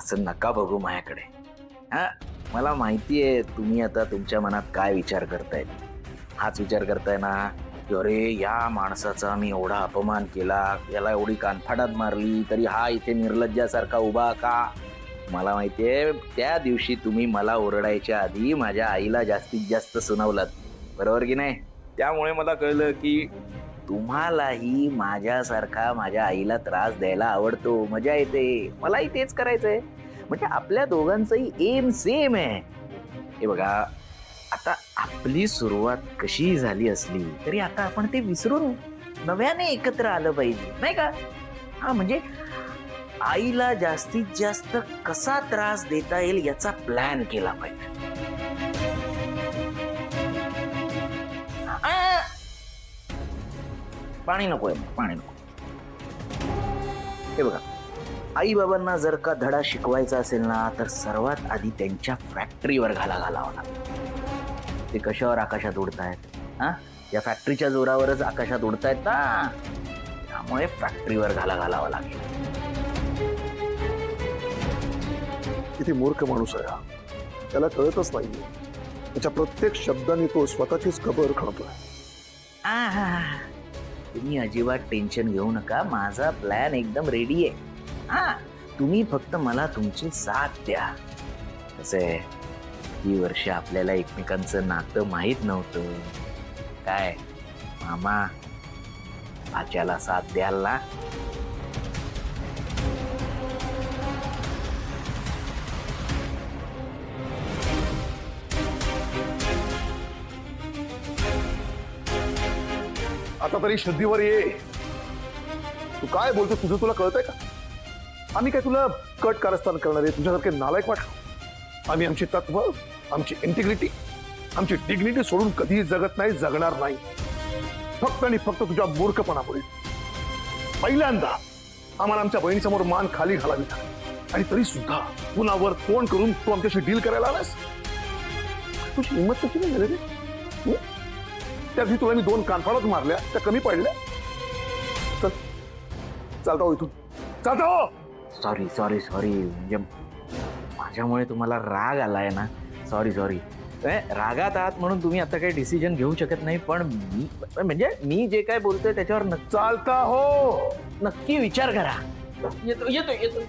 असं नका बघू माझ्याकडे. हा, मला माहितीये तुम्ही आता तुमच्या मनात काय विचार करतायत. हाच विचार करताय ना की अरे या माणसाचा मी एवढा अपमान केला, याला एवढी कानफाडात मारली, तरी हा इथे निर्लज्जासारखा उभा का. मला माहितीये त्या दिवशी तुम्ही मला ओरडायच्या आधी माझ्या आईला जास्तीत जास्त सुनावलात, बरोबर की नाही. त्यामुळे मला कळलं की तुम्हालाही माझ्यासारखा माझ्या आईला त्रास द्यायला आवडतो, मजा येते. मलाही तेच करायचंय. म्हणजे आपल्या दोघांचंही एम सेम आहे. हे बघा, आता आपली सुरुवात कशी झाली असली तरी आता आपण ते विसरून नव्याने एकत्र आलं पाहिजे, नाही का. हा, म्हणजे आईला जास्तीत जास्त कसा त्रास देता येईल याचा प्लॅन केला पाहिजे. पाणी नकोय, पाणी नको. हे बघा, आई बाबांना जर का धडा शिकवायचा असेल ना तर सर्वात आधी त्यांच्या फॅक्टरीवर घालावा लागतो. ते कशावर आकाशात उडतायत, हा, या फॅक्टरीच्या जोरावरच आकाशात उडतायत ना. त्यामुळे फॅक्टरीवर घालावा लागेल. किती मूर्ख माणूस आहे हा, त्याला कळतच नाहीये. त्याच्या प्रत्येक शब्दाने तो स्वतःचीच कबर खणतोय. तुम्ही अजिबात टेन्शन घेऊ नका, माझा प्लॅन एकदम रेडी आहे. हा, तुम्ही फक्त मला तुमची साथ द्या. कसं आहे, ही वर्ष आपल्याला एकमेकांचं नातं माहीत नव्हतं. काय मामा, भाच्याला साथ द्याल ना. आता तरी शुद्धीवर ये. तू काय बोलतो, तुझं तुला कळतंय का. आम्ही काय तुला कट कारस्थान करणार आहे तुझ्यासारखे नालायक वाटलो. आम्ही आमची तत्व, आमची इंटिग्रिटी, आमची डिग्निटी सोडून कधीही जगत नाही, जगणार नाही. फक्त आणि फक्त तुझ्या मूर्खपणामुळे पहिल्यांदा आम्हाला आमच्या बहिणीसमोर मान खाली घालावी लागली आणि तरी सुद्धा पुन्हावर तोंड करून तू आमच्याशी डील करायला आलास. तुझी हिंमत कशी नाही झाली रे. त्या दिवशी तुला मी 2 कानफाडात मारल्या, त्या कमी पडल्या. चल, चालता हो इथून, चालता हो. सॉरी सॉरी सॉरी, म्हणजे माझ्यामुळे तुम्हाला राग आलाय ना. Sorry sorry. रागात आहात म्हणून तुम्ही आता काही डिसिजन घेऊ शकत नाही, पण मी म्हणजे मी जे काय बोलतोय त्याच्यावर चालता हो. नक्की विचार करा. येतो येतो येतो.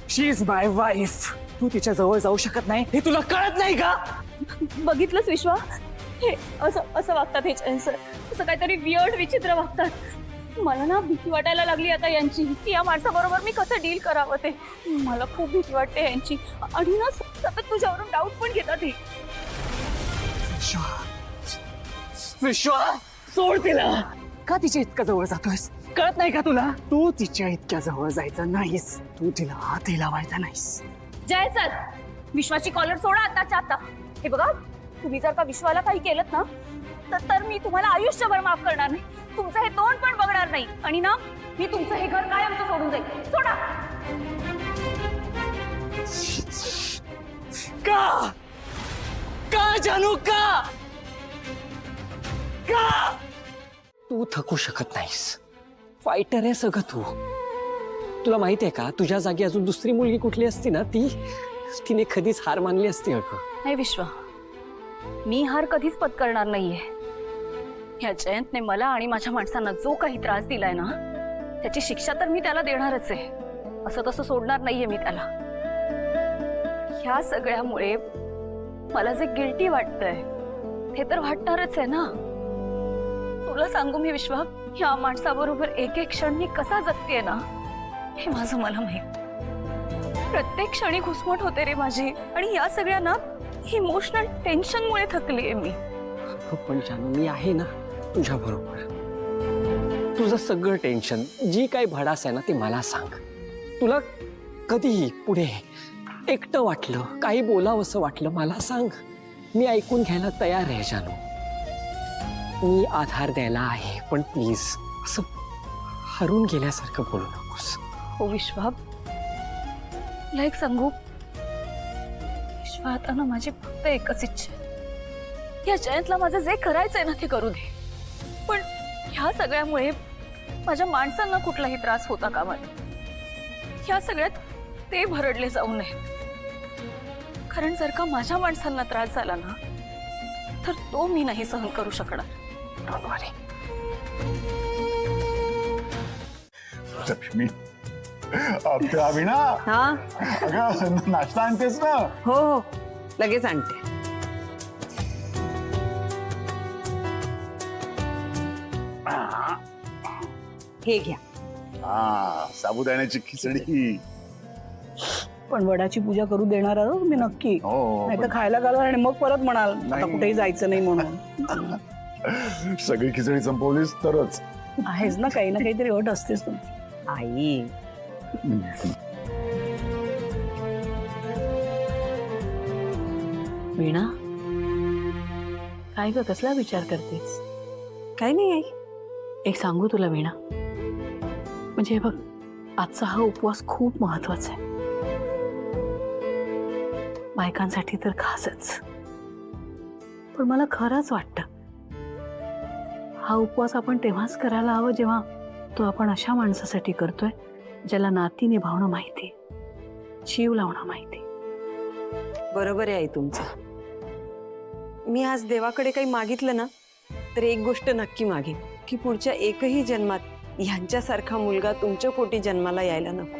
शी इज माय वाईफ. तू तिच्या जवळ जाऊ शकत नाही हे तुला कळत नाही का. बघितलंस विश्वा, हे असं असं वागतात हे सर. असं काहीतरी वियर्ड विचित्र वागतात. मला ना भीती वाटायला लागली आता यांची, की या माणसाबरोबर मी कसं डील करावं ते. मला खूप भीती वाटते यांची. आणि ना सतत तुझ्यावरून डाऊट पण घेतात हे. विश्वा, सोड तिला. का तिच्या इतक्या जवळ जातोयस, कळत नाही का तुला. तू तिच्या इतक्या जवळ जायचं नाहीस, तू तिला हातही लावायचा नाहीस. जय सर, विश्वाची कॉलर सोडा आताच्या आता. हे बघा, तुम्ही जर का विश्वाला काही केलं ना तर मी तुम्हाला आयुष्यभर माफ करणार नाही. तुमचं हे तोंड पण बघणार नाही. आणि ना मी तुमचं हे घर कायमचं सोडून जाईल. सोडा. का का जानू, का का तू थकू शकत नाहीस. फायटर आहे सगळं तू. तुला माहिती आहे का, तुझ्या जागी अजून दुसरी मुलगी कुठली असती ना, तिने कधीच हार मानली असती. अगं नाही विश्वा, मी हार कधीच पत्करणार नाहीये. या जयंतने मला आणि माझ्या माणसांना जो काही त्रास दिलाय ना त्याची शिक्षा तर मी त्याला देणारच आहे. असं तसं सोडणार नाहीये मी त्याला. ह्या सगळ्यामुळे मला जे गिल्टी वाटतंय ते तर वाटणारच आहे ना. तुला सांगू मी विश्वा, ह्या माणसाबरोबर एक एक क्षण मी कसा जगतेय ना हे माझं मला माहित. प्रत्येक क्षणी घुसमट होते रे माझी. आणि या सगळ्या ना इमोशनल टेन्शनमुळे थकलीये मी. पण जानू, मी आहे ना तुझ्या बरोबर. तुझं सगळं टेन्शन, जी काही भडास आहे ना, ते मला सांग. तुला कधीही पुढे एकटं वाटलं, काही बोलावंसं वाटलं, मला सांग. मी ऐकून घ्यायला तयार आहे जानू. मी आधार द्यायला आहे, पण प्लीज असं हरून गेल्यासारखं बोलू नकोस. हो विश्वा, तुला एक सांगू विश्वा, आता ना माझी फक्त एकच इच्छा आहे, या जयंतला माझं जे करायचंय ना ते करू दे. पण ह्या सगळ्यामुळे माझ्या माणसांना कुठलाही त्रास होता कामा नये. ह्या सगळ्यात ते भरडले जाऊ नयेत. कारण जर का माझ्या माणसांना त्रास झाला ना तर तो मी नाही सहन करू शकणार. डोंट वरी. लक्ष्मी अविना हा अगं नाश्ता आणतेस ना? हो हो लगेच आणते. हे घ्या. हा साबुदाण्याची खिचडी. पण वडाची पूजा करू देणार आहोत मी नक्की. हो नाही तर खायला घालणार आणि मग परत म्हणाल आता कुठेही जायचं नाही म्हणून. सगळी खिचडी संपवलीस तरच. आहेच ना काही ना काहीतरी अट असतेच तुमची. आई वीणा काय ग कसला विचार करतेस? काय नाही आई. एक सांगू तुला वीणा, म्हणजे हे बघ आजचा हा उपवास खूप महत्वाचा आहे. बायकांसाठी तर खासच. पण मला खरंच वाटतं हा उपवास आपण तेव्हाच करायला हवं जेव्हा तो आपण अशा माणसासाठी करतोय ज्याला नाती निभावणं माहिती, जीव लावणं माहिती. बरोबर आहे आई तुमचं. मी आज देवाकडे काही मागितलं ना तर एक गोष्ट नक्की मागेन की पुढच्या एकही जन्मात ह्यांच्यासारखा मुलगा तुमच्या पोटी जन्माला यायला नको.